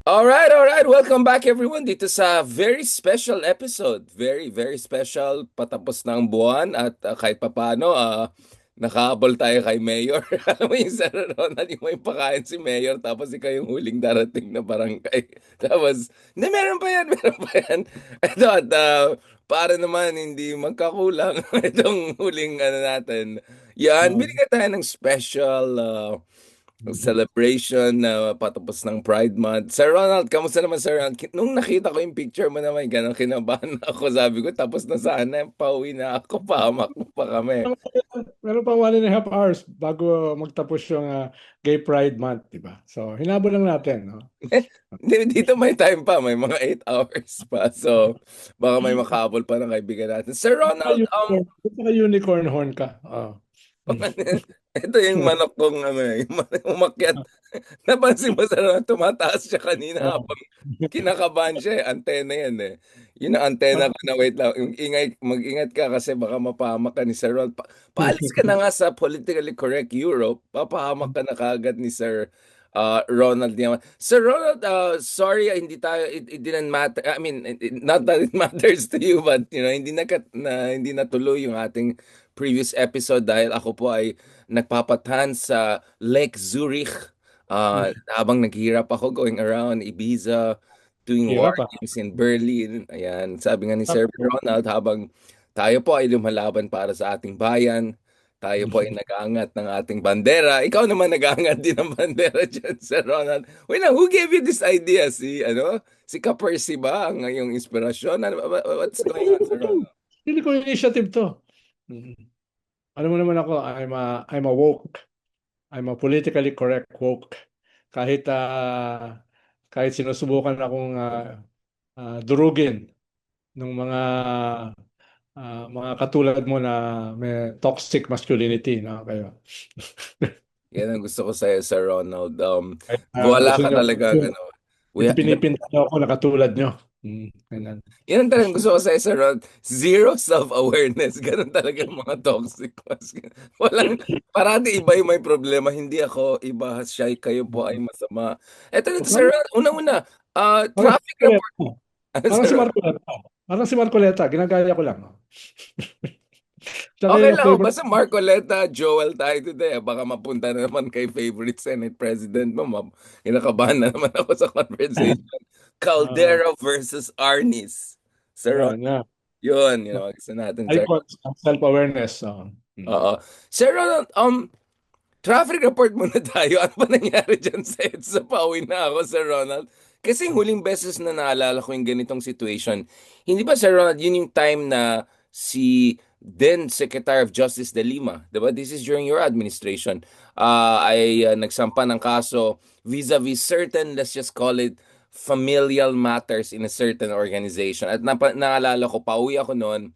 All right. Welcome back everyone dito sa very special episode. Very, very special. Patapos ng buwan at kahit papaano, nakahabol tayo kay Mayor. Alam mo yung Sir Ronald, yung may pakain si Mayor tapos ikaw yung huling darating na barangay. Tapos, hindi, meron pa yan, meron pa yan. Ito at para naman hindi magkakulang itong huling ano natin. Yan, Oo. binigyan tayo ng special celebration na patapos ng Pride Month. Sir Ronald, kamusta naman Sir Ronald? Nung nakita ko yung picture mo naman, ganun kinabahan ako. Sabi ko, tapos na sana, pauwi na ako, pahamak mo pa kami. Meron pang 1.5 hours bago magtapos yung Gay Pride Month, di ba? So, hinabol lang natin, no? Dito may time pa, may mga 8 hours pa. So, baka may makahabol pa ng kaibigan natin. Sir Ronald, Saka unicorn horn ka. Oh. ito yung manok kong ano, yung manok umakyat. Napansin mo sa tumataas siya kanina Oh. habang kinakabahan siya eh. Antena yan eh. Yun ang antena ko na wait lang. Yung ingay, mag-ingat ka kasi baka mapahamak ka ni Sir Ron. Paalis ka na nga sa politically correct Europe. Papahamak ka na kaagad ni Sir Ronald Yaman. Sir Ronald, sorry, hindi tayo, it didn't matter. I mean, not that it matters to you, but hindi natuloy yung ating previous episode dahil ako po ay nagpapatan sa Lake Zurich. Habang naghihirap ako going around Ibiza, doing war Hirap ah. games in Berlin. Ayan, sabi nga ni Sir Tapos, Ronald, habang tayo po ay lumalaban para sa ating bayan, tayo po ay nag-aangat ng ating bandera. Ikaw naman nag-aangat din ng bandera dyan, Sir Ronald. Wait lang, who gave you this idea? Si Kapercy ba ang iyong inspirasyon? What's going on, Sir Ronald? hindi ko initiative to. Mm. Alam mo naman ako, I'm a woke. I'm a politically correct woke. Kahit kahit sinusubukan akong durugin ng mga katulad mo na may toxic masculinity, no? Kayo. Yan ang gusto ko sa'yo, Sir Ronald. Wala Gusto ka niyo, talagang ano. We, pinipinta niyo ako na katulad niyo. Ganun. Yan ang talagang gusto ko sa isa, Rod. Zero self-awareness. Ganun talaga yung mga toxic ones. Walang, parati iba yung may problema. Hindi ako iba, siya, kayo po ay masama. Eto nito, Sir Parang, Rod. Unang-una, parang si traffic report. Marcoleta. Ano, Parang Sir si Rod? Marcoleta. Parang si Marcoleta. Ginagaya ko lang. Tsaka Okay yung lang, favorite. basta Marcoleta, Joel tayo today. Baka mapunta na naman kay favorite Senate President mo. Kinakabahan na naman ako sa conversation. Uh, Caldera versus Arnis. Sir Rod, Yan, yan. yun ang gusto natin, Sir. Icons of self-awareness. Oo. Sir Ronald, traffic report muna tayo. Ano ba nangyari dyan sa EDSA? Pauwi na ako, Sir Ronald. Kasi yung huling beses na naalala ko yung ganitong situation, hindi ba, Sir Ronald, yun yung time na si then Secretary of Justice De Lima, di ba? This is during your administration, ay nagsampa ng kaso vis-a-vis certain, let's just call it, familial matters in a certain organization. At naalala ko, pauwi ako noon,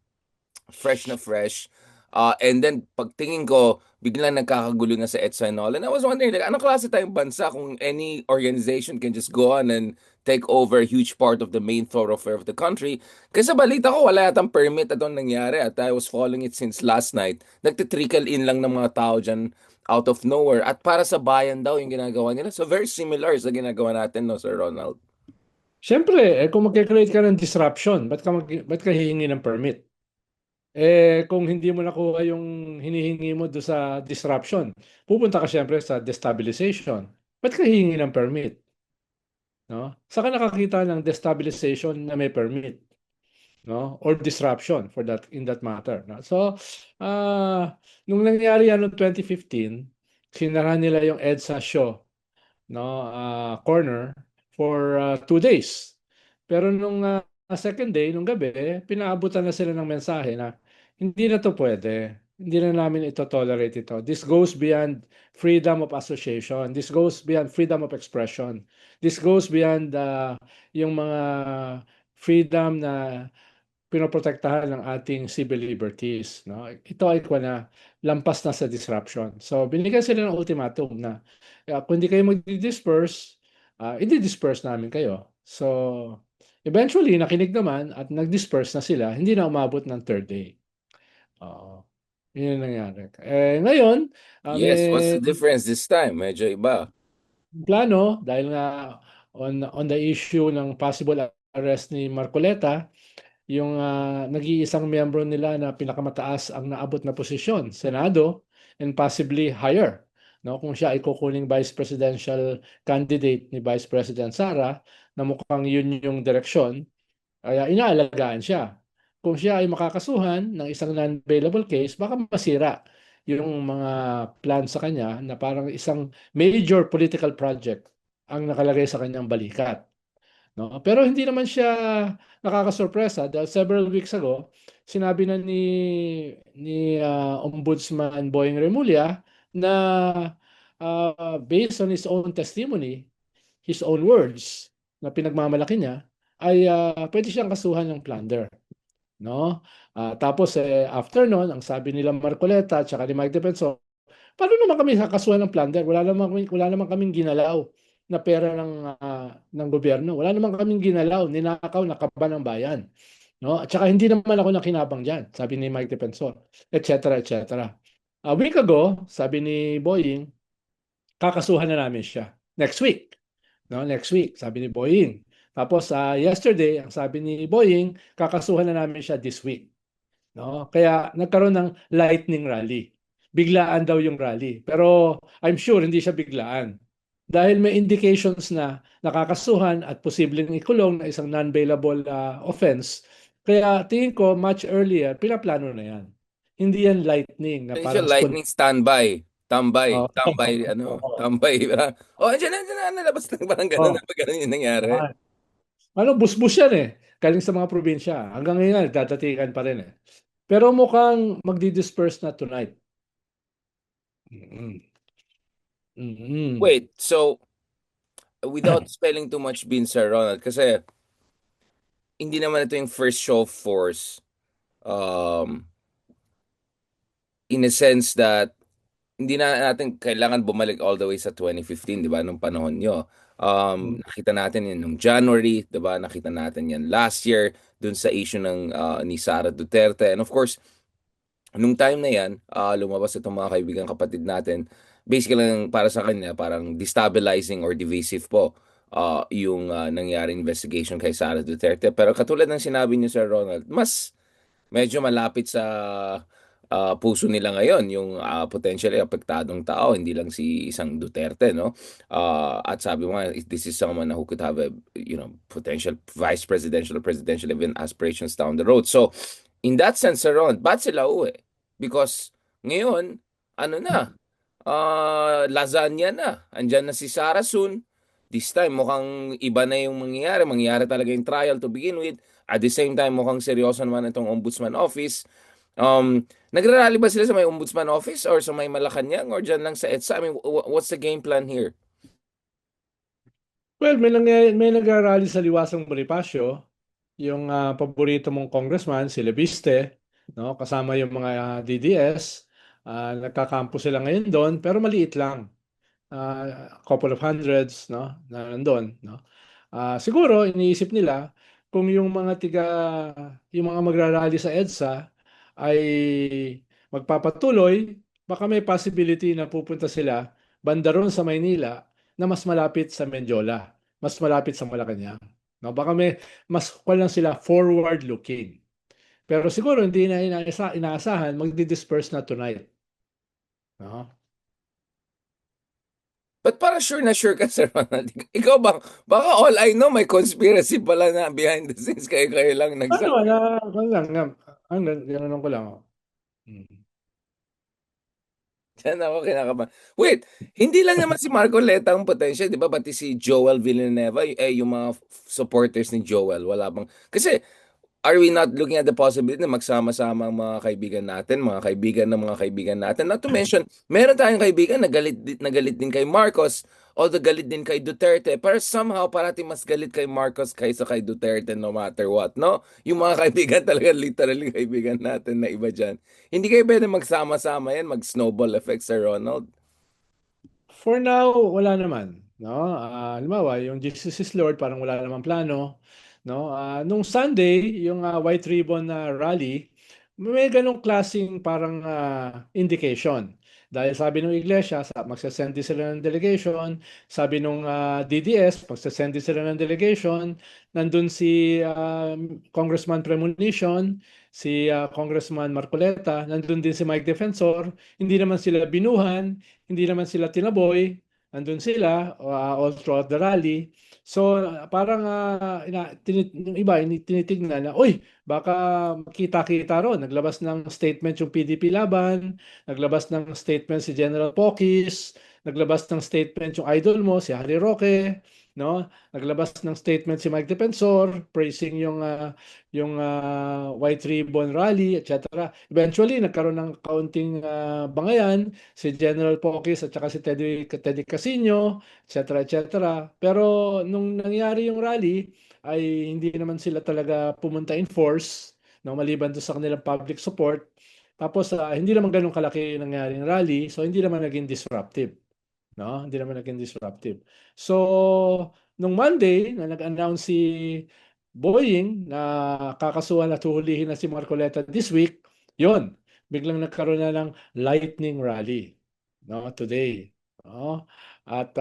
fresh na fresh. And then, pagtingin ko, biglang nagkakagulo na sa EDSA and all. And I was wondering, like, anong klase tayong bansa kung any organization can just go on and take over a huge part of the main thoroughfare of the country? Kasi sa balita ko, wala yatang permit at anong nangyari. At I was following it since last night. Nagtitrickle in lang ng mga tao dyan out of nowhere. At para sa bayan daw yung ginagawa nila. So very similar sa ginagawa natin, no, Sir Ronald? Siyempre, kung mag-create ka ng disruption, ba't ka hihingi ng permit? Kung hindi mo nakuha yung hinihingi mo do sa disruption, pupunta ka siyempre sa destabilization. Ba't ka hihingi ng permit? No? Saka nakakita ng destabilization na may permit, no? Or disruption for that in that matter, no? So, nung nangyari yan noong 2015, sinara nila yung EDSA show, no? Corner for 2 days. Pero nung second day, nung gabi, pinaabutan na sila ng mensahe na hindi na to pwede. Hindi na namin ito tolerate ito. This goes beyond freedom of association. This goes beyond freedom of expression. This goes beyond yung mga freedom na pinoprotektahan ng ating civil liberties. No? Ito ay kwa na lampas na sa disruption. So binigyan sila ng ultimatum na kung hindi kayo mag-disperse, i-disperse namin kayo. So eventually, nakinig naman at nag-disperse na sila. Hindi na umabot ng third day. Oo. Yun yung nangyari. Ngayon, Yes, what's may the difference this time? Medyo iba. plano dahil nga on the issue ng possible arrest ni Marcoleta, yung nag-iisang miyembro nila na pinakamataas ang naabot na posisyon, Senado, and possibly higher. No, kung siya ay kukuning vice presidential candidate ni Vice President Sara, na mukhang yun yung direksyon, kaya inaalagaan siya. Kung siya ay makakasuhan ng isang non-bailable case, baka masira yung mga plan sa kanya na parang isang major political project ang nakalagay sa kanyang balikat. No? Pero hindi naman siya nakakasurpresa dahil several weeks ago, sinabi na ni Ombudsman Boying Remulla na based on his own testimony, his own words na pinagmamalaki niya, ay pwede siyang kasuhan ng plunder. No? Tapos after nun, ang sabi nila Marcoleta at saka ni Mike Defensor, paano naman kami kakasuhan ng plunder? Wala naman kaming ginalaw na pera ng gobyerno. Wala naman kaming ginalaw, ninakaw, nakaba ng bayan. No? At saka hindi naman ako nakinabang diyan, sabi ni Mike Defensor, etc. etc. A week ago, sabi ni Boying, kakasuhan na namin siya. Next week. No, next week, sabi ni Boying. Tapos yesterday, ang sabi ni Boying, kakasuhan na namin siya this week. No? Kaya nagkaroon ng lightning rally. Biglaan daw yung rally. Pero I'm sure hindi siya biglaan. Dahil may indications na nakakasuhan at posibleng ikulong na isang non-bailable offense. Kaya tingin ko much earlier, pinaplano na yan. Hindi yan lightning na Ano siya, parang lightning standby. Tambay. Oh. Tambay, tambay. Oh, andyan na, nalabas na parang gano'n Oh. na pag gano'n yung nangyari. Ano, busbus yan eh. Galing sa mga probinsya. Hanggang ngayon, dadatikan pa rin eh. Pero mukhang magdi-disperse na tonight. Mm. Mm. Wait, so, without spelling too much beans, Sir Ronald, kasi hindi naman ito yung first show of force, um, in a sense that hindi na natin kailangan bumalik all the way sa 2015, di ba, nung panahon nyo. Nakita natin yan nung January, di ba, nakita natin yan last year dun sa issue ng ni Sara Duterte. And of course, nung time na yan, lumabas itong mga kaibigan kapatid natin. Basically, para sa kanya, parang destabilizing or divisive po yung nangyaring investigation kay Sara Duterte. Pero katulad ng sinabi niyo, Sir Ronald, mas medyo malapit sa puso nila ngayon yung potentially apektadong tao, hindi lang si isang Duterte, no? At sabi mo nga, this is someone who could have a, potential vice presidential or presidential even aspirations down the road. So, in that sense, Sir Ron, ba't sila uwi? Because ngayon, ano na, lasagna na. Andyan na si Sara soon. This time, mukhang iba na yung mangyayari. Mangyayari talaga yung trial to begin with. At the same time, mukhang seryoso naman itong Ombudsman Office. Nagrarally ba sila sa may Ombudsman Office or sa may Malacanang or dyan lang sa EDSA? I mean, what's the game plan here? Well, may nagrarally sa Liwasang Bonifacio, yung paborito mong congressman, si Lebiste, no? Kasama yung mga DDS. Nagkakampo sila ngayon doon, pero maliit lang. A couple of hundreds, no? Na nandun, no? Siguro iniisip nila kung yung mga magrarally sa EDSA ay magpapatuloy, baka may possibility na pupunta sila banda ron sa Maynila na mas malapit sa Mendiola, mas malapit sa Malacanang. No, baka may mas lang sila forward looking. Pero siguro hindi na inaasahan magdi-disperse na tonight. No? But para sure na sure ka, Sir Ronald. Ikaw baka all I know, may conspiracy pala na behind the scenes, kayo lang Ano, nagsabi. ano lang, gano'n ko lang. Mm. Diyan ako kinakabahan. Wait, hindi lang naman si Marcoleta ang potential, di ba? Pati si Joel Villanueva, yung mga supporters ni Joel, wala bang... Kasi, are we not looking at the possibility na magsama-sama ang mga kaibigan natin, mga kaibigan ng mga kaibigan natin? Not to mention, meron tayong kaibigan na galit din kay Marcos, although galit din kay Duterte, pero somehow parati mas galit kay Marcos kaysa kay Duterte no matter what, no? Yung mga kaibigan talaga, literally kaibigan natin na iba dyan. Hindi kayo pwede magsama-sama yan, mag-snowball effect sa Ronald. For now, wala naman. No? Halimbawa, yung Jesus is Lord, parang wala namang plano. No? Nung Sunday, yung White Ribbon rally, may ganong klaseng parang indication. Dahil sabi ng iglesia, magsasend din sila ng delegation. Sabi nung DDS, magsasend din sila ng delegation. Nandun si Congressman Premonition, si Congressman Marcoleta, nandun din si Mike Defensor. Hindi naman sila binuhan, hindi naman sila tinaboy. Nandun sila all throughout the rally. So parang yung iba tinitignan na, uy, baka kita-kita ron. Naglabas ng statement yung PDP laban, naglabas ng statement si General Pokis, naglabas ng statement yung idol mo, si Harry Roque, no? Naglabas ng statement si Mike Defensor praising yung White Ribbon Rally, etc. Eventually, nagkaroon ng kaunting bangayan si General Pokis at saka si Teddy Casino, etc. etc. Pero nung nangyari yung rally, ay hindi naman sila talaga pumunta in force, no, maliban doon sa kanilang public support. Tapos hindi naman ganun kalaki yung nangyaring rally, so hindi naman naging disruptive. No? Hindi naman naging disruptive. So, nung Monday, na nag-announce si Boeing na kakasuhan at huhulihin na si Marcoleta this week, yon, biglang nagkaroon na ng lightning rally, no, today. No? At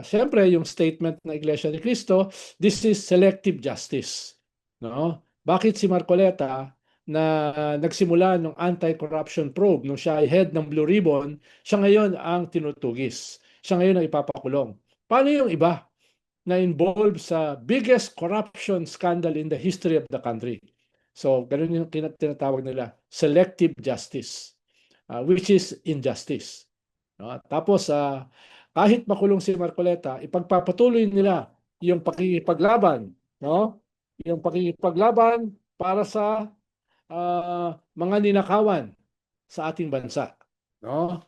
siyempre, yung statement ng Iglesia ni Cristo, this is selective justice. No? Bakit si Marcoleta na nagsimula ng anti-corruption probe nung siya ay head ng Blue Ribbon, siya ngayon ang tinutugis. Siya ngayon ang ipapakulong. Paano yung iba na involved sa biggest corruption scandal in the history of the country? So, ganun yung tinatawag nila, selective justice, which is injustice. No? Tapos, kahit makulong si Marcoleta, ipagpapatuloy nila yung pakikipaglaban, no? Yung pakikipaglaban para sa mga ninakawan sa ating bansa, no?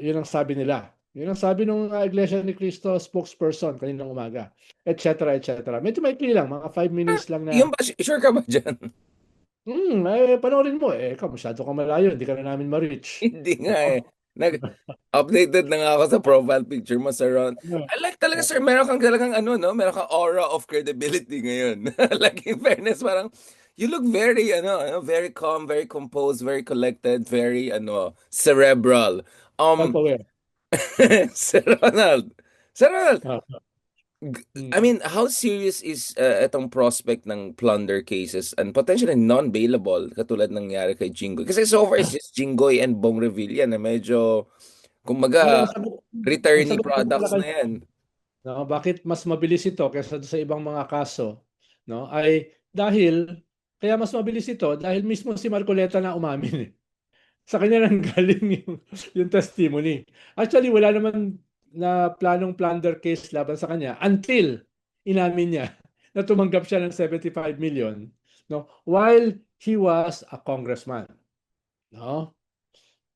Yun ang sabi nila. Yun ang sabi ng Iglesia ni Cristo spokesperson kaninang umaga, etc. etc. Medyo maikli lang, mga 5 minutes lang na. Yung ba, sure ka ba dyan? Panoorin mo ikaw masyado ka malayo, hindi ka na namin ma-reach. Hindi nga No? eh. Updated na nga ako sa profile picture mo, Sir Ron. I like talaga, sir, meron kang talagang ano, no? Meron kang aura of credibility ngayon. Like, in fairness, parang, you look very, very calm, very composed, very collected, very, cerebral. Um, Self-aware. Sir Ronald, Sir Ronald, Ah, I mm. mean, how serious is itong prospect ng plunder cases and potentially non-bailable katulad ng nangyari kay Jinggoy? Kasi so far it's just Jinggoy and Bong Revilla na medyo, Hindi, kumbaga, ang returnee sagot ko products talaga na yan. no, bakit mas mabilis ito kaysa sa ibang mga kaso, no? Ay dahil kaya mas mabilis ito dahil mismo si Marcoleta na umamin eh. Sa kanya nang galing yung testimony. Actually, wala naman na planong plunder case laban sa kanya until inamin niya na tumanggap siya ng 75 million, no, while he was a congressman, no,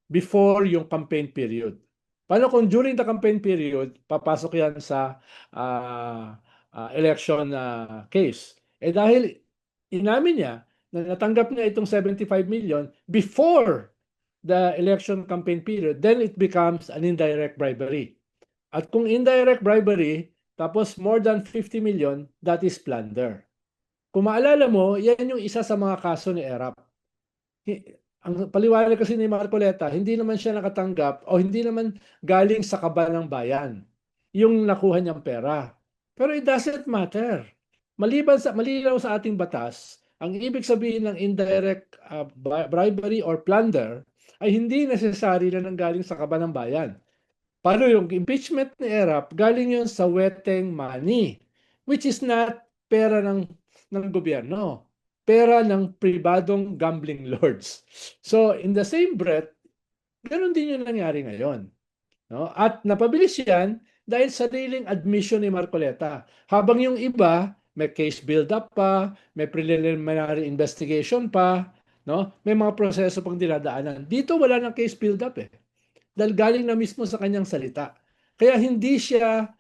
before yung campaign period. Paano kung during the campaign period, papasok yan sa election case? Dahil inamin niya na natanggap niya itong 75 million before the election campaign period, then it becomes an indirect bribery. At kung indirect bribery, tapos more than 50 million, that is plunder. Kung maalala mo, yan yung isa sa mga kaso ni ERAP. Ang paliwanag kasi ni Marcoleta, hindi naman siya nakatanggap o hindi naman galing sa kaba ng bayan yung nakuha niyang pera. Pero it doesn't matter. Malinaw sa ating batas, ang ibig sabihin ng indirect bribery or plunder ay hindi necessary na nanggaling sa kaba ng bayan. Paano yung impeachment ni ERAP? Galing yun sa weteng money, which is not pera ng gobyerno. Pera ng pribadong gambling lords. So, in the same breath, ganun din yung nangyari ngayon. No? At napabilis yan dahil sariling admission ni Marcoleta. Habang yung iba, may case build-up pa, may preliminary investigation pa, no? May mga proseso pang dinadaanan. Dito wala nang case build-up eh dahil galing na mismo sa kanyang salita. Kaya hindi siya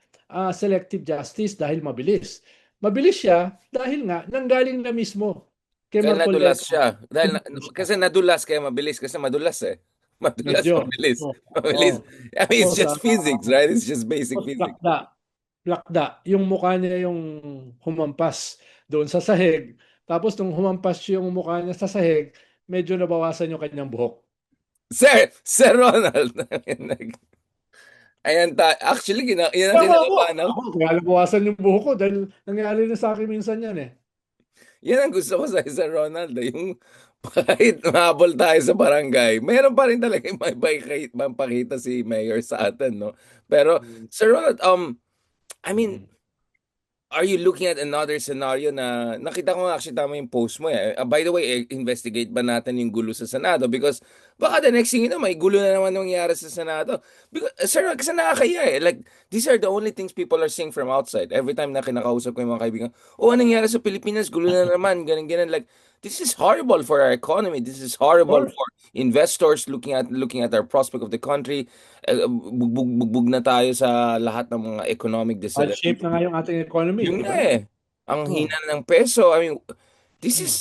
selective justice dahil mabilis. Mabilis siya dahil nga nanggaling na mismo kay Kaya nadulas Marcoleta. siya. Kasi nadulas kaya mabilis. Kasi madulas eh. Madulas, Medyo. mabilis. Oh, Mabilis. oh. I mean, it's Tapos, just physics, right? It's just basic tapos physics. plakda. Plakda. Yung mukha niya yung humampas doon sa sahig. Tapos nung humampas yung mukha niya sa sahig, medyo nabawasan yung kanyang buhok. Sir Ronald. Ayan, actually, yan ang Tama ako. kinakabahan ako. Ako, kaya nabawasan yung buhok ko dahil nangyari na sa akin minsan yan eh. Yan ang gusto ko sa Sir Ronald. Yung kahit mahabol tayo sa barangay, mayroon pa rin talaga yung mapakita si Mayor sa atin, no? Pero, Mm. Sir Ronald, I mean, Mm. are you looking at another scenario na nakita ko nga actually tama yung post mo eh. By the way, investigate ba natin yung gulo sa Senado? Because baka the next thing you know, may gulo na naman nangyari sa Senado. Because, sir, kasi nakakaya eh. Like, these are the only things people are seeing from outside. Every time na kinakausap ko yung mga kaibigan, oh, anong nangyari sa Pilipinas? Gulo na naman, ganun, ganun. Like, this is horrible for our economy. This is Of horrible course, for investors looking at our prospect of the country. Bugbog na tayo sa lahat ng mga economic bad decisions. shape na nga yung ating economy, Yun di nga ba? eh. Ang Oh. hina ng peso. I mean, this Mm. is,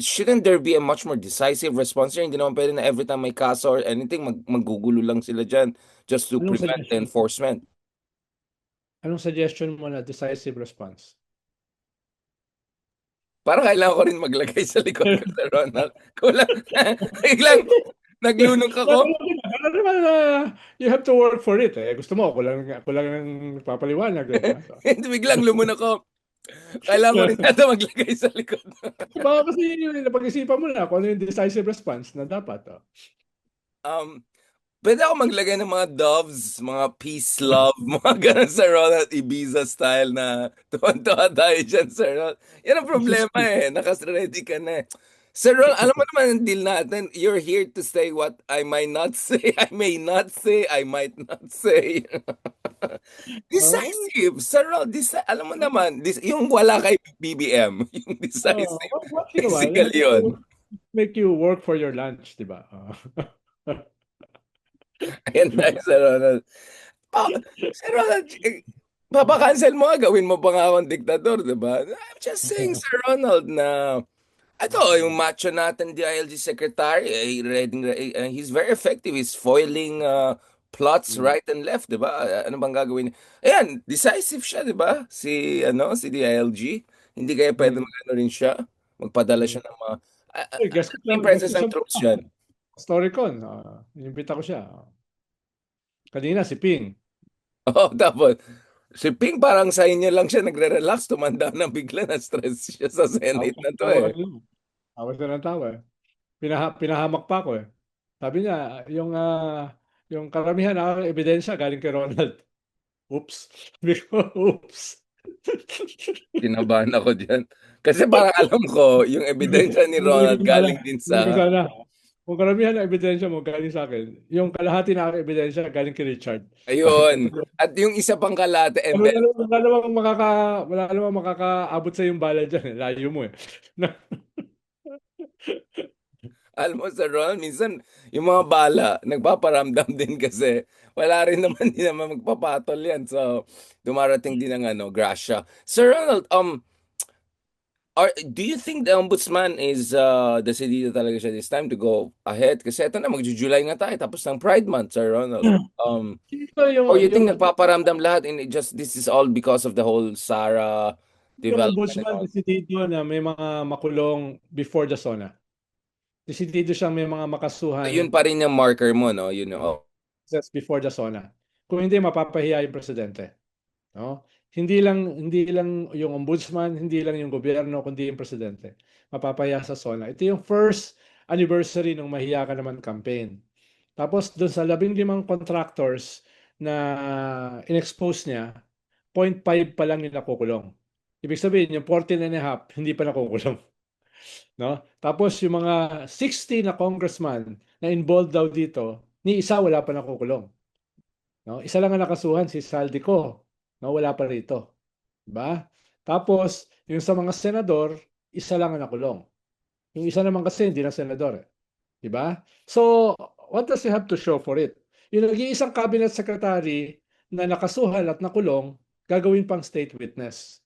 shouldn't there be a much more decisive response here? Hindi naman pwede na every time may kaso or anything, maggugulo lang sila dyan just to Anong prevent the suggestion? enforcement. Anong suggestion mo na decisive response? Parang kailangan ko rin maglagay sa likod ko sa Ronald. Kulang, biglang, naglunok ako. Ano naman na you have to work for it eh. Gusto mo, ako lang ang papaliwanag, di ba? So, Hindi, biglang lumunok ako. Kailangan ko rin yata maglagay sa likod. baka kasi napag-isipan mo na kung ano yung decisive response na dapat. Oh. Um, Pwede ako maglagay ng mga doves, mga peace love, mga ganun sa Ronald Ibiza style na tuwan-tuwa tayo dyan, Sir Ronald. Yan ang problema eh. Nakas-ready ka na eh. Sir Ronald, alam mo naman ang deal natin. You're here to say what I might not say, I may not say, I might not say. Oh, Decisive, Sir Ronald. Alam mo naman, yung wala kay BBM, yung decisive. once in a while, Basically yun. make you work for your lunch, di ba? Oh. Ayan tayo, Sir Ronald. Pa, Sir Ronald, papakancel mo nga, gawin mo pa nga akong diktador, di ba? I'm just saying, Sir Ronald, na ito, yung macho natin, DILG secretary, he's very effective. He's foiling plots right and left, di ba? Ano bang gagawin niya? Ayan, decisive siya, di ba? Si DILG. Hindi kaya pwede magano rin siya? Magpadala siya ng mga... Uy, Yung presence guest ng siya troops yan. Storycon. Inimbita ko siya. Kanina si Ping. Oh, tapos, si Ping parang sa inyo lang siya nagre-relax, tumanda na bigla na stress siya sa Tawa Senate na to tawa eh. ano, tawa siya ng tawa eh. Pinahamak pa ako eh. Sabi niya, yung karamihan na ebidensya galing kay Ronald. Oops. Sabi ko, oops. Kinabahan ako diyan. Kasi parang alam ko, yung ebidensya ni Ronald galing din Sabi ko sa, sana, kung karamihan na ebidensya mo galing sa akin, yung kalahati na aking ebidensya galing kay Richard. Sabi ko, ayun. At yung isa pang kalate, wala namang makakaabot sa yung bala dyan eh. Layo mo eh. alam mo sa Ronald, minsan yung mga bala, nagpaparamdam din kasi wala rin naman din naman magpapatol yan. So, dumarating din ang grasya. Sir Ronald, do you think the ombudsman is decidido talaga siya this time to go ahead? Kasi eto na, magjo-July nga tayo, tapos ng Pride Month, Sir Ronald. Ito Or you think yung nagpaparamdam lahat and this is all because of the whole Sara Yung development and ombudsman all? desidido na may mga makulong before the SONA. Desidido siyang may mga So, yun makasuhan pa rin yung marker mo, no? Yun, oh. just before the SONA. Kung hindi, mapapahiya yung presidente. No? Hindi lang yung ombudsman, hindi lang yung gobyerno, kundi yung presidente. Mapapahiya sa SONA. Ito yung first anniversary ng Mahiya Ka Naman campaign. Tapos doon sa 15 contractors na in-expose niya, 0.5 pa lang yung nakukulong. Ibig sabihin, yung 14 and a half, hindi pa nakukulong. No? Tapos yung mga 60 na congressman na involved daw dito, ni isa wala pa nakukulong. No? Isa lang ang nakasuhan, si Saldico. No? Wala pa rito. Diba? Tapos, yung sa mga senador, isa lang ang nakulong. Yung isa naman kasi hindi na senador. Diba? So, what does he have to show for it? Yung nag-iisang cabinet secretary na nakasuhan at nakulong, gagawin pang state witness.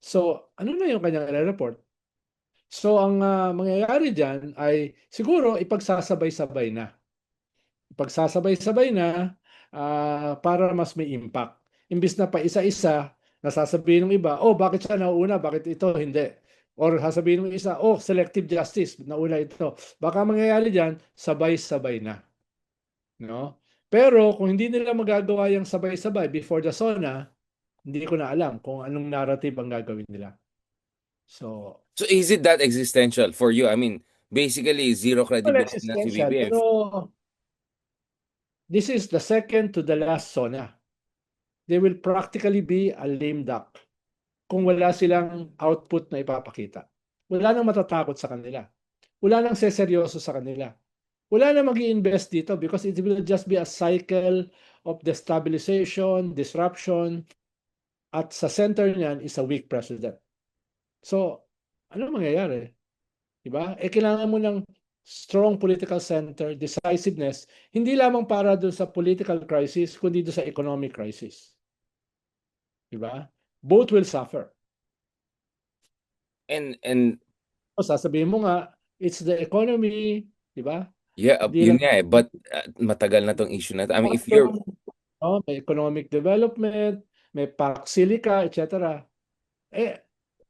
So, ano na yung kanyang report? So, ang mangyayari dyan ay siguro ipagsasabay-sabay na. Ipagsasabay-sabay na para mas may impact. Imbis na pa isa-isa, nasasabihin ng iba, oh, bakit siya nauna? Bakit ito hindi? Or sasabihin ng isa, oh, selective justice, nauna ito. Baka mangyayari dyan, sabay-sabay na. no? Pero kung hindi nila magagawa yung sabay-sabay before the SONA, hindi ko na alam kung anong narrative ang gagawin nila. So, So is it that existential for you? I mean, basically zero well, credibility na si existential, BBM. pero this is the second to the last SONA. They will practically be a lame duck kung wala silang output na ipapakita. Wala nang matatakot sa kanila. Wala nang seseryoso sa kanila. Wala na mag-i-invest dito because it will just be a cycle of destabilization, disruption, at sa center niyan is a weak president. So, ano mangyayari? Diba? Kailangan mo ng strong political center, decisiveness, hindi lamang para doon sa political crisis, kundi doon sa economic crisis. Diba? Both will suffer. And So, sasabihin mo nga, it's the economy, diba? yeah, Hindi yun lang nga eh. But matagal na tong issue na to. I mean, if you're may economic development, may Pax Silica, etc. Eh,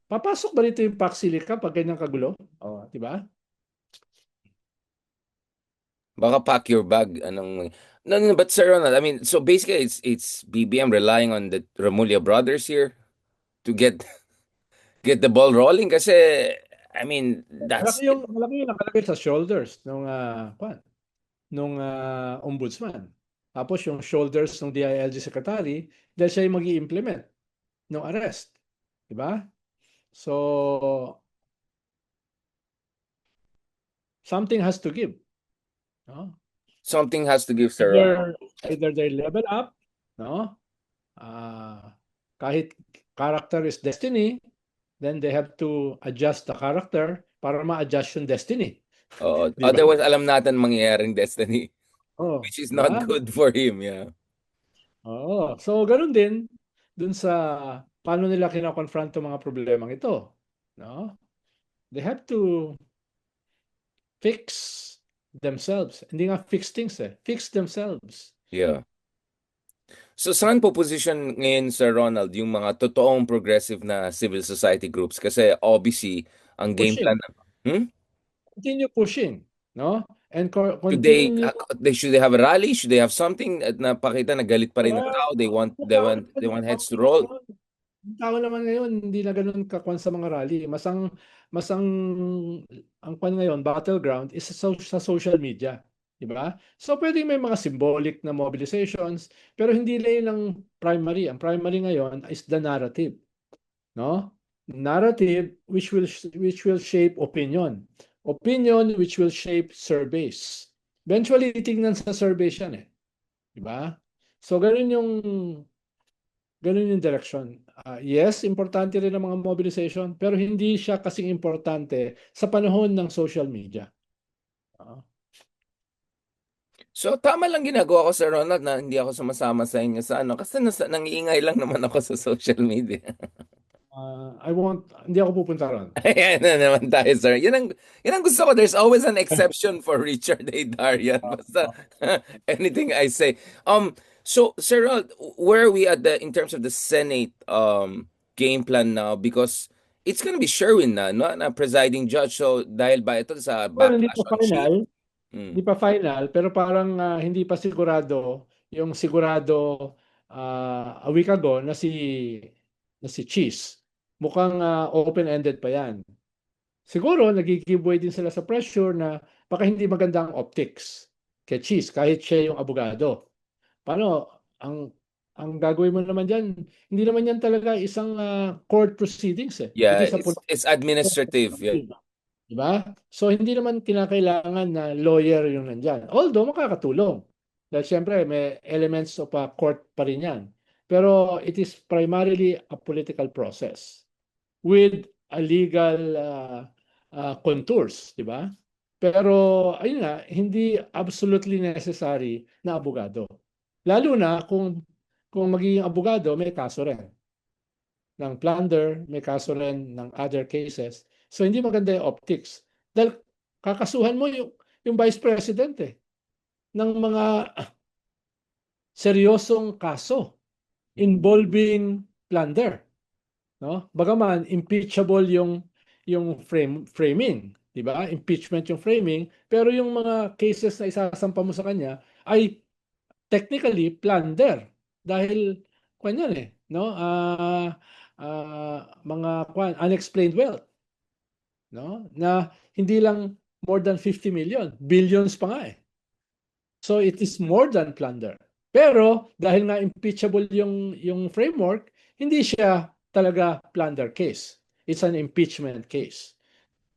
papasok ba dito yung Pax Silica pag ganyan kagulo? Oh, di ba? baka pack your bag, anong no, no, but Sir Ronald, I mean, so basically it's BBM relying on the Remulla brothers here to get the ball rolling kasi I mean, that's Malaki yung nakalagay sa shoulders nung ombudsman. Tapos yung shoulders ng DILG secretary dahil siya yung mag-i-implement ng arrest. Di ba? So, something has to give. No? something has to give Sir Ronald. Either they level up, no? Kahit character is destiny, then they have to adjust the character para ma-adjust yung destiny. Di ba? Otherwise, alam natin mangyayaring destiny, Oh, which is di not ba? good for him, yeah. Oo. So, ganun din dun sa paano nila kinakonfront yung mga problemang ito. No? They have to fix themselves. Hindi nga fix things eh. Fix themselves. Yeah. So saan po position ngayon Sir Ronald yung mga totoong progressive na civil society groups? Kasi obviously, ang game plan Pushing. hmm? Continue pushing. No? And Should they, continue. should they have a rally? Should they have something at napakita na galit pa rin ng tao? They want heads to roll? Ang tao naman ngayon, hindi na ganun kakwan sa mga rally. Masang ang kwan ngayon, battleground is sa social media. Di ba? So, pwedeng may mga symbolic na mobilizations, pero hindi lang yun ang primary. Ang primary ngayon is the narrative. No? Narrative which will shape opinion. Opinion which will shape surveys. Eventually, titignan sa surveys yan eh. Di ba? So, ganun yung direction. Yes, importante rin ang mga mobilization, pero hindi siya kasing importante sa panahon ng social media. Ah, So tama lang ginagawa ko Sir Ronald na hindi ako sumasama sa inyo sa ano kasi nangiingay lang naman ako sa social media. hindi ako pupunta ron. Ayan na naman tayo, sir. Yan ang gusto ko. There's always an exception for Richard A. Darian. Basta anything I say. So, Sir Rod, where are we at in terms of the Senate game plan now? Because it's gonna be Sherwin na presiding judge. So, dahil ba ito sa Well, hindi backlash pa on Sheik? final, Mm. hindi pa final, pero parang hindi pa sigurado yung sigurado a week ago na si Cheese. Mukhang open-ended pa yan. Siguro nagki-give din sila sa pressure na baka hindi maganda ang optics kay Cheese kahit siya yung abogado. Paano ang gagawin mo naman diyan, hindi naman yan talaga isang court proceedings eh. It Yeah, is a it's administrative. Yeah. di ba? So hindi naman kinakailangan na lawyer yung nandiyan. Although makakatulong. Dahil siyempre may elements of a court pa rin yan. Pero it is primarily a political process with a legal contours, di ba? Pero ayun nga, hindi absolutely necessary na abogado. Lalo na kung magiging abogado, may kaso rin ng plunder, may kaso rin ng other cases. So hindi maganda yung optics. Dahil kakasuhan mo yung vice president ng mga seryosong kaso involving plunder. No? Bagaman impeachable yung framing, 'di ba? Impeachment yung framing, pero yung mga cases na isasampa mo sa kanya ay technically plunder dahil kwan yan eh, no? Mga unexplained wealth, no? Na hindi lang more than 50 million, billions pa nga eh. So it is more than plunder. Pero dahil nga impeachable yung framework, hindi siya talaga plunder case. It's an impeachment case.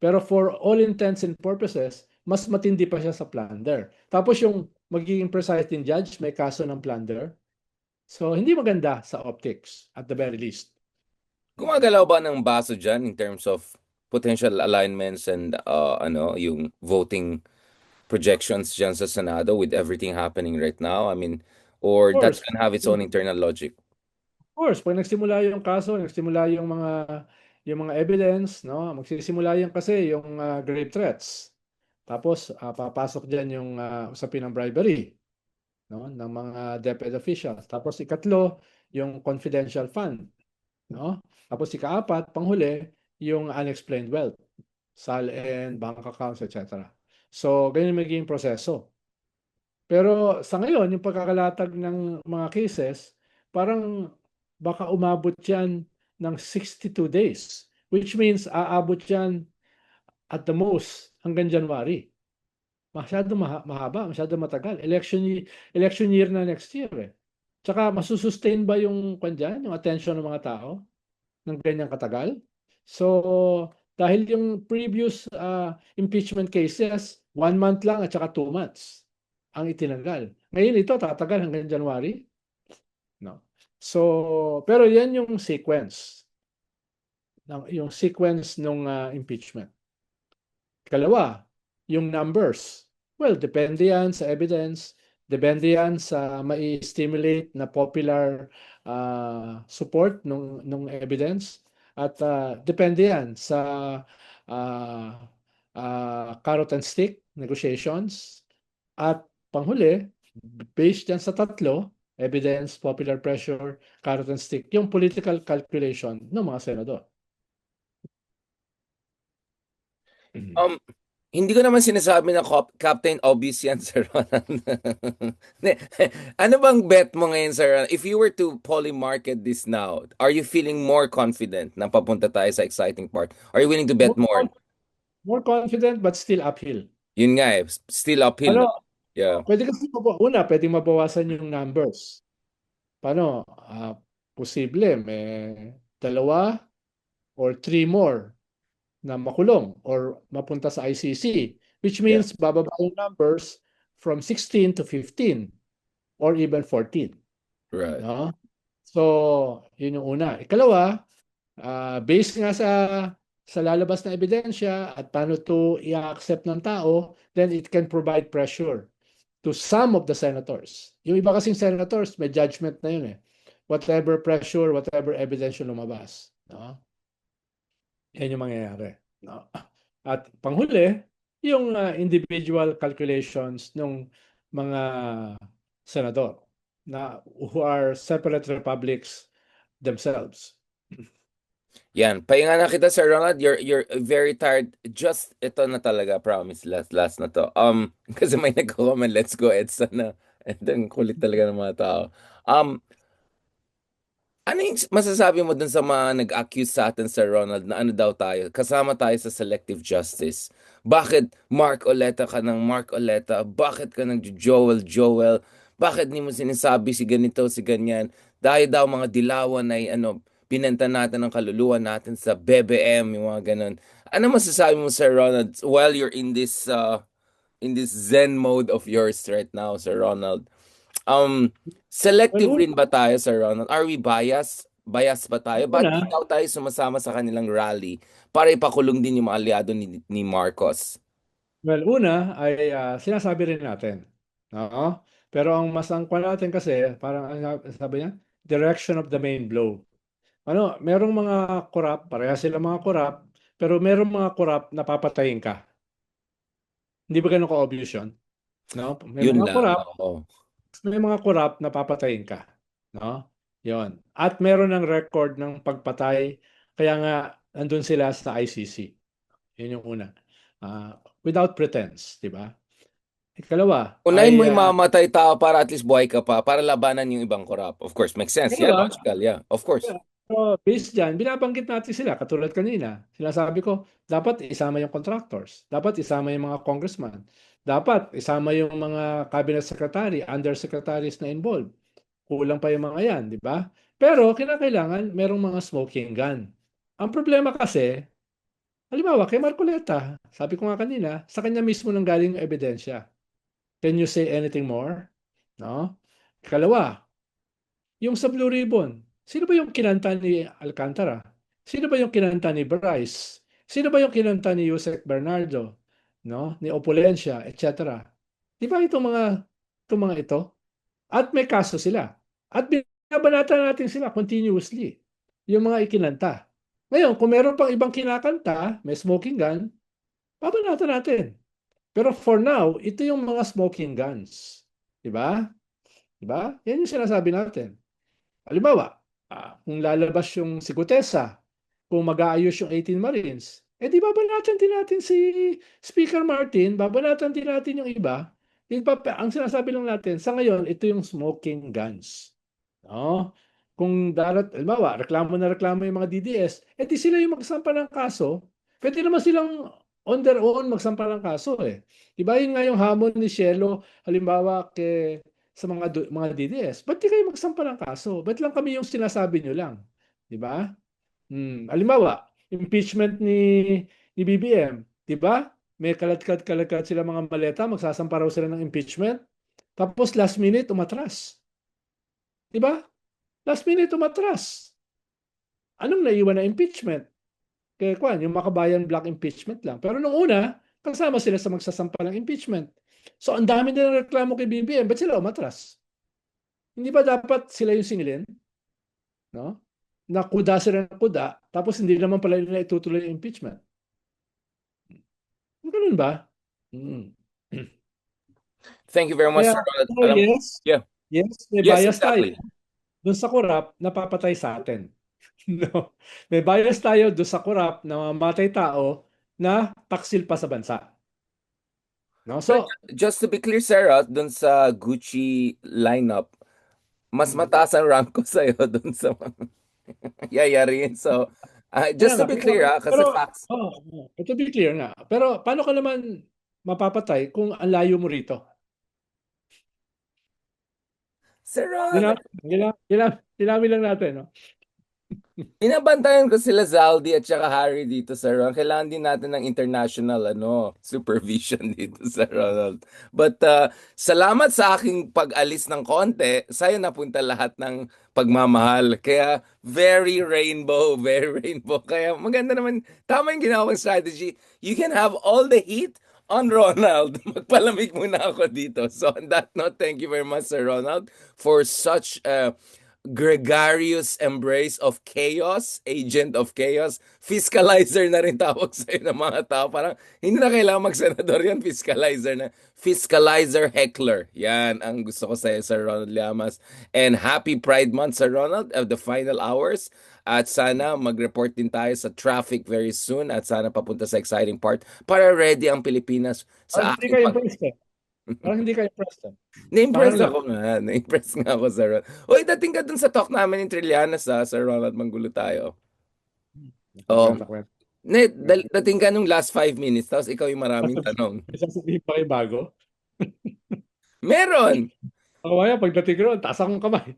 Pero for all intents and purposes, mas matindi pa siya sa plunder. Tapos yung magiging presiding judge may kaso ng plunder. So hindi maganda sa optics at the very least. Gumagalaw ba ng baso dyan in terms of potential alignments and yung voting projections dyan sa Senado with everything happening right now? I mean, or Of that's course, gonna have its own internal logic? pag nagsimula yung kaso, nagsimula yung mga evidence, no? Magsisimula yan kasi yung grave threats. Tapos papasok diyan yung usapin ng bribery, no? Ng mga DepEd officials. Tapos ikatlo, yung confidential fund, no? Tapos ikaapat, panghuli, yung unexplained wealth, SAL-N, bank accounts, etc. So, ganyan magiging proseso. Pero sa ngayon, yung pagkakalatag ng mga cases, parang baka umabot yan ng 62 days, which means aabot yan at the most hanggang January. Masyado mahaba, masyado matagal. Election year na next year eh. Tsaka masusustain ba yung kanya, yung attention ng mga tao ng ganyang katagal? So, dahil yung previous impeachment cases, 1 month lang at saka 2 months ang itinanggal. Ngayon ito tatagal hanggang January, no? So, pero yan yung sequence, yung sequence ng impeachment. Kalawa, yung numbers. Well, depende yan sa evidence, depende yan sa mai-stimulate na popular support nung evidence, at depende yan sa uh, carrot and stick negotiations, at panghuli, based yan sa tatlo, evidence, popular pressure, carrot and stick, yung political calculation ng mga senador. Um, Hindi ko naman sinasabi na Captain Obvious yan, Sir Ronald. Ne- Ano bang bet mo ngayon, Sir Ronald? If you were to polymarket this now, are you feeling more confident na papunta tayo sa exciting part? Are you willing to bet More, more? more confident but still uphill. Yun nga eh, still uphill, no? Ano, Yeah, pwede kasi pwedeng mabawasan yung numbers. Paano? Posible may dalawa or three more na makulong or mapunta sa ICC, which yeah, means bababa yung numbers from 16 to 15 or even 14, right. no? So, yun yung una. Ikalawa, based nga sa lalabas na ebidensya at paano to i-accept ng tao, then it can provide pressure to some of the senators. Yung iba kasing senators, may judgment na yun eh. Whatever pressure, whatever evidence yung lumabas. No? Yan yung mangyayari. No? At panghuli, yung individual calculations ng mga senador na who are separate republics themselves. Yan, pahinga na kita, Sir Ronald. You're very tired. Just ito na talaga, promise. Last na to. Kasi may nagko-comment, let's go EDSA na. And then, kulit talaga ng mga tao. Um, Ano yung masasabi mo dun sa mga nag-accuse sa atin, Sir Ronald, na ano daw tayo, kasama tayo sa selective justice? Bakit Mark Oleta ka ng Mark Oleta? Bakit ka ng Joel Joel? Bakit ni mo sinasabi si ganito, si ganyan? Dahil daw mga dilawan ay binenta natin ang kaluluwa natin sa BBM, yung mga ganun. Ano masasabi mo, Sir Ronald, while you're in this zen mode of yours right now, Sir Ronald? Um, Well, Selective rin ba tayo, Sir Ronald? Are we biased? Bias ba tayo? Ba't di una, daw tayo sumasama sa kanilang rally para ipakulong din yung mga aliado ni Marcos? una ay sinasabi rin natin. No? Pero ang mas angkwa natin kasi, parang sabi niya, direction of the main blow. Merong mga korap, pareha sila mga korap, pero merong mga korap na papatayin ka. Hindi ba ganun ka-obvious yun? No? Yun lang, oo. May mga korap na papatayin ka. No? Yon. At meron ng record ng pagpatay, kaya nga nandun sila sa ICC. Yun yung una. Without pretense, di ba? Ikalawa Unahin mo ay yung mamamatay tao para at least buhay ka pa, para labanan yung ibang korap. Of course, makes sense. Yeah, ikalawa, logical. Yeah, of course. so, based dyan, binabanggit natin sila, katulad kanina. Sinasabi ko, dapat isama yung contractors. Dapat isama yung mga congressman. Dapat isama yung mga cabinet secretary, undersecretaries na involved. Kulang pa yung mga yan, di ba? Pero kinakailangan merong mga smoking gun. Ang problema kasi, halimbawa kay Marcoleta, sabi ko nga kanina, sa kanya mismo nang galing yung ebidensya. Can you say anything more? No? Ikalawa, yung sa Blue Ribbon, sino ba yung kinanta ni Alcantara? Sino ba yung kinanta ni Bryce? Sino ba yung kinanta ni Yusek Bernardo? No? Ni Opulencia, etc. Di ba itong mga ito? At may kaso sila. At binabanata natin sila continuously. Yung mga ikinanta. Ngayon, kung meron pang ibang kinakanta, may smoking gun, babanata natin. Pero for now, ito yung mga smoking guns. Di ba? Di ba? Yan yung sinasabi natin. Halimbawa, kung lalabas yung si Gutesa, kung mag-aayos yung 18 Marines, di babanatan din natin si Speaker Martin, babanatan din natin yung iba. Ang sinasabi lang natin, sa ngayon, ito yung smoking guns. No? Kung halimbawa, reklamo yung mga DDS, di sila yung magsampa ng kaso. Pwede naman silang on their own magsampa ng kaso eh. Diba yun nga yung hamon ni Shelo, halimbawa sa mga DDS. Ba't di kayo magsampa ng kaso? Ba't lang kami yung sinasabi nyo lang? Di ba? Halimbawa, impeachment ni BBM. Di ba? May kalat-kalat sila mga maleta, magsasampa raw sila ng impeachment. Tapos last minute, umatras. Di ba? Last minute, umatras. Anong naiwan na impeachment? Kaya kwan, yung Makabayan Black impeachment lang. Pero nung una, kasama sila sa magsasampa ng impeachment. So ang dami nilang reklamo kay BBM, ba't sila umatras? Hindi ba dapat sila yung singilin? No? Na kuda sila ng kuda, tapos hindi naman pala nila itutuloy yung impeachment. Ganun ba? Mm. Thank you very much, Kaya, sir. Alam, yes, yeah. yes, may Yes, bias tayo. exactly. Doon sa korap, napapatay sa atin. No? May bias tayo doon sa korap na mamatay tao na taksil pa sa bansa. No? Pero So, just to be clear, Sarah, dun sa Gucci lineup, mas mm, mataas ang rank ko sa'yo dun sa mga yayarin. So, kaya just to nga, be clear, kasi facts. to be clear nga. Pero paano ka naman mapapatay kung ang layo mo rito? Sarah, Linawin lang natin, no? inabantayan ko sila Zaldi at saka Harry dito sa Ron. Kailangan din natin ng international supervision dito sa Ronald. But salamat sa aking pag-alis ng konti, sa'yo napunta lahat ng pagmamahal. Kaya very rainbow. Kaya maganda naman, tama yung ginawang strategy. You can have all the heat on Ronald. Magpalamig muna ako dito. So on that note, thank you very much, Sir Ronald, for such gregarious embrace of chaos, agent of chaos, fiscalizer na rin tawag sa'yo ng mga tao. Parang hindi na kailangan mag-senador yan, fiscalizer na. Fiscalizer heckler. Yan ang gusto ko sa'yo, Sir Ronald Llamas. And happy Pride Month, Sir Ronald, of the final hours. At sana mag-report din tayo sa traffic very soon at sana papunta sa exciting part para ready ang Pilipinas Parang sa hindi aking ka pag... impressed eh. Parang hindi ka impressed eh. Na-impress Parang lang. ako nga. Na-impress nga ako, Sir Ronald. Uy, dating ka dun sa talk namin in Trillanes, Sir Ronald. Manggulo tayo. Oo. Kwenta-kwenta. Dating ka nung last 5 minutes, tapos ikaw yung maraming tanong. May sasabihin pa kayo bago. Meron! Ako kaya pagdating ko ron, taas akong kamay.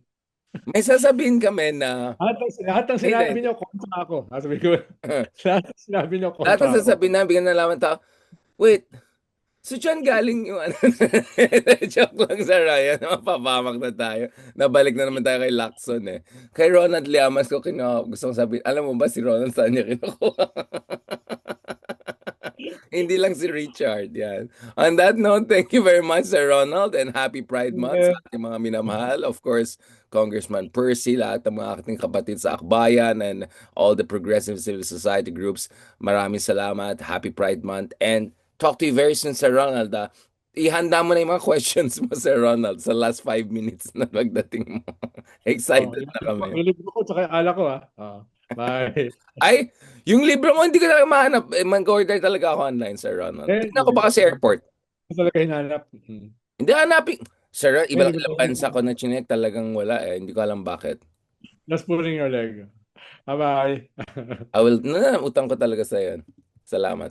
May sasabihin kami na, Lahat ng hindi, sinabi hindi. niyo, kontra ako. Sabi ko, lahat ng sinabi niyo, Lahat kontra ng ako. sasabihin na, bigyan na naman tao, wait, so dyan galing yung ano, joke lang sa Ryan, mapapamak na tayo. Nabalik na naman tayo kay Lacson eh. Kay Ronald Llamas ko gusto kong sabihin, alam mo ba si Ronald saan niya kinukuha? Hindi lang si Richard, yan. On that note, thank you very much, Sir Ronald, and happy Pride Month sa Eh, ating mga minamahal. Of course, Congressman Percy, lahat ng mga ating kapatid sa Akbayan, and all the progressive civil society groups. Maraming salamat. Happy Pride Month. And talk to you very soon, Sir Ronald. Ihanda mo na yung mga questions mo, Sir Ronald, sa last 5 minutes na pagdating mo. Excited na kami. yung libro ko, tsaka yung alak ko, ha. Bye. Ay, yung libro mo, hindi ko na mahanap. Mag-order talaga ako online, Sir Ronald. Tignan ko Sige. baka sa airport. talaga hinanap. Mm. Hindi hanapin. Sir, Hindi ibang ko ilang bansa ko na chinek talagang wala eh. Hindi ko alam bakit. Just pulling your leg. Bye-bye. Utang ko talaga sa yan. Salamat.